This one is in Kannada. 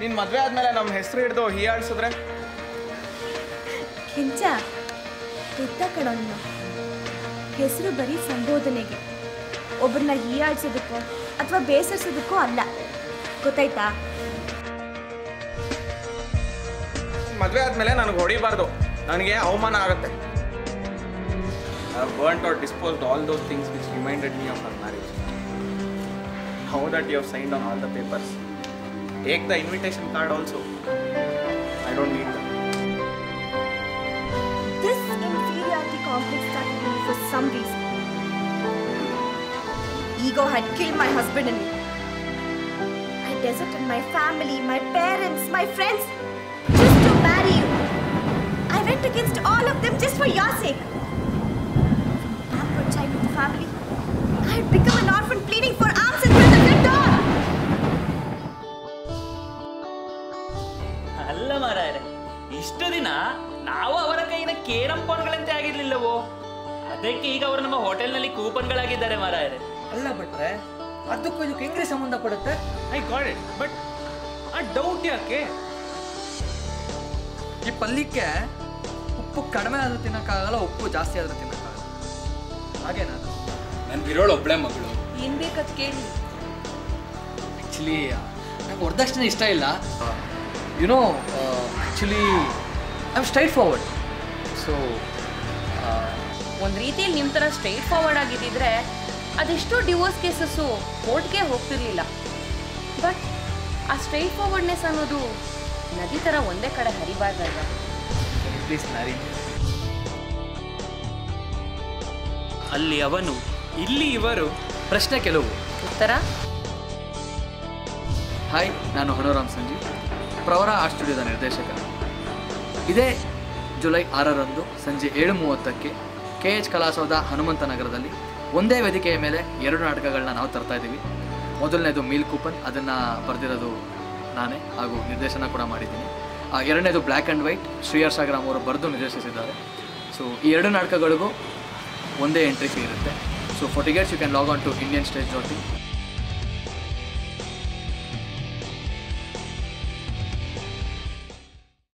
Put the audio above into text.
ನಿನ್ ಮದ್ವೆ ಆದ್ಮೇಲೆ ನಮ್ಮ ಹೆಸರು ಹಿಡಿದು ಹೀಯಾಡ್ಸಿದ್ರೆ ಕೆಂಚ ಗೊತ್ತ ಕಣೋನು ಹೆಸರು ಬರೀ ಸಂಬೋಧನೆಗೆ, ಒಬ್ಬರನ್ನ ಹೀಯಾಡ್ಸೋದಕ್ಕೋ ಅಥವಾ ಬೇಸರಿಸೋದಕ್ಕೋ ಅಲ್ಲ, ಗೊತ್ತಾಯ್ತಾ? ಮದ್ವೆ ಆದ್ಮೇಲೆ ನನಗೆ ಹೊಡಿಬಾರ್ದು, ನನಗೆ ಅವಮಾನ ಆಗುತ್ತೆ. I have burnt or disposed all those things which reminded me of our marriage. Now that you have signed on all the papers, take the invitation card also. I don't need them. This inferiority complex started in me for some reason. Ego had killed my husband in me. I deserted my family, my parents, my friends, just to marry you. I went against all of them just for your sake. Pampered child of the family, I had become an orphan pleading for arms in front of your door. ಅಲ್ಲ ಮಾರಾಯರೆ, ಇಷ್ಟು ದಿನ ನಾವು ಅವರ ಕೈಯಿಂದ ಕೇರಂಪನ್ಗಳಂತೆ ಆಗಿರ್ಲಿಲ್ಲವೋ, ಅದಕ್ಕೆ ಈಗ ಅವರು ನಮ್ಮ ಹೋಟೆಲ್ನಲ್ಲಿ ಕೂಪನ್ಗಳಾಗಿದ್ದಾರೆ ಮಾರಾಯರೆ. ಅಲ್ಲ ಭಟ್ರೆ, ಅದಕ್ಕೂ ಇದಕ್ಕೆ ಹೆಂಗ್ರಿ ಸಂಬಂಧ ಪಡುತ್ತೆ? I got it, but ಆ ಡೌಟ್ ಯಾಕೆ? ಈ ಪಲ್ಯಕ್ಕೆ ಉಪ್ಪು ಕಡಿಮೆ ಆದ್ರೂ ತಿನ್ನಕ್ಕಾಗಲ್ಲ, ಉಪ್ಪು ಜಾಸ್ತಿ ಆದ್ರೂ ತಿನ್ನಕ್ಕಾಗಲ್ಲ. ಹಾಗೆ ನನ್ ಬಿರೋಳು ಒಬ್ಳೆ ಮಗಳು. ಏನ್ ಬೇಕಂತ ಕೇಳಿ. ಆ್ಯಕ್ಚುಲಿ ನಂಗೆ ವರದಕ್ಷಿಣೆ ಇಷ್ಟ ಇಲ್ಲ. YONO actually I am straight forward. So ಒಂದು ರೀತಿಯಲ್ಲಿ ನಿಮ್ಮ ಥರ ಸ್ಟ್ರೈಟ್ ಫಾರ್ವರ್ಡ್ ಆಗಿದ್ದಿದ್ರೆ ಅದೆಷ್ಟೋ ಡಿವೋರ್ಸ್ ಕೇಸಸ್ಸು ಕೋರ್ಟ್ಗೆ ಹೋಗ್ತಿರ್ಲಿಲ್ಲ. ಬಟ್ ಆ ಸ್ಟ್ರೈಟ್ ಫಾರ್ವರ್ಡ್ನೆಸ್ ಅನ್ನೋದು ನದಿ ಥರ ಒಂದೇ ಕಡೆ ಹರಿಬಾರ್ದಲ್ವ? ಪ್ಲೀಸ್ ನಾರಿ. ಅಲ್ಲಿ ಅವನು, ಇಲ್ಲಿ ಇವರು. ಪ್ರಶ್ನೆ ಕೆಲವು, ಉತ್ತರ. ಹಾಯ್, ನಾನು ಹನುರಾಮ್ ಸಂಜೀವ್, ಪ್ರವರ ಆರ್ಟ್ ಸ್ಟುಡಿಯೋದ ನಿರ್ದೇಶಕ. ಇದೇ ಜುಲೈ 6ರಂದು ಸಂಜೆ 7:30ಕ್ಕೆ KH ಕಲಾಸೌಧ ಹನುಮಂತ ನಗರದಲ್ಲಿ ಒಂದೇ ವೇದಿಕೆಯ ಮೇಲೆ 2 ನಾಟಕಗಳನ್ನ ನಾವು ತರ್ತಾ ಇದ್ದೀವಿ. ಮೊದಲನೇದು ಮೀಲ್ ಕೂಪನ್, ಅದನ್ನು ಬರೆದಿರೋದು ನಾನೇ ಹಾಗೂ ನಿರ್ದೇಶನ ಕೂಡ ಮಾಡಿದ್ದೀನಿ. ಎರಡನೇದು ಬ್ಲ್ಯಾಕ್ ಆ್ಯಂಡ್ ವೈಟ್, ಶ್ರೀಹರ್ಷ ಗ್ರಾಮ್ ಅವರು ಬರೆದು ನಿರ್ದೇಶಿಸಿದ್ದಾರೆ. ಸೊ ಈ 2 ನಾಟಕಗಳಿಗೂ ಒಂದೇ ಎಂಟ್ರಿ ಫೀ ಇರುತ್ತೆ. So for tickets you can log on to indianstage.in.